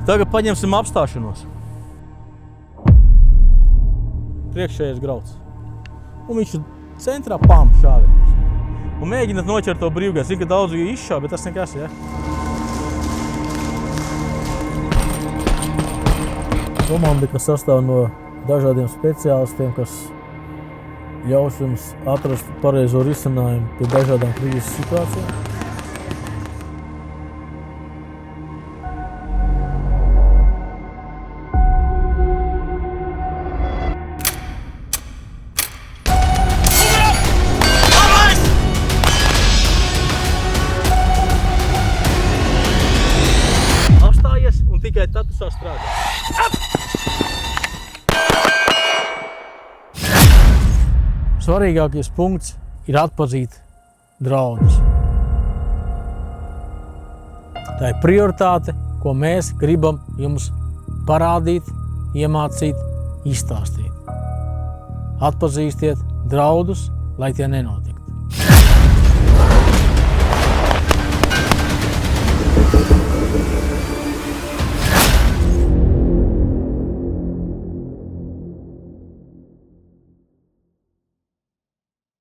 Tagad paņemsim apstāšanos. Priekšējais grauds. Un viņš ir centrā šāviens. Un mēģināt noķert to brīvgaisu. Zinu, ka daudz izšāv, bet tas nekas, ja? Komanda, kas sastāv no dažādiem speciālistiem, kas ļaus jums atrast pareizo risinājumu pie dažādām krīzes situācijām. Apstājies un tikai tad tu sāk strādāt. Svarīgākais punkts ir atpazīt draudus. Tā ir prioritāte, ko mēs gribam jums parādīt, iemācīt, izstāstīt. Atpazīstiet draudus, lai tie nenotiek.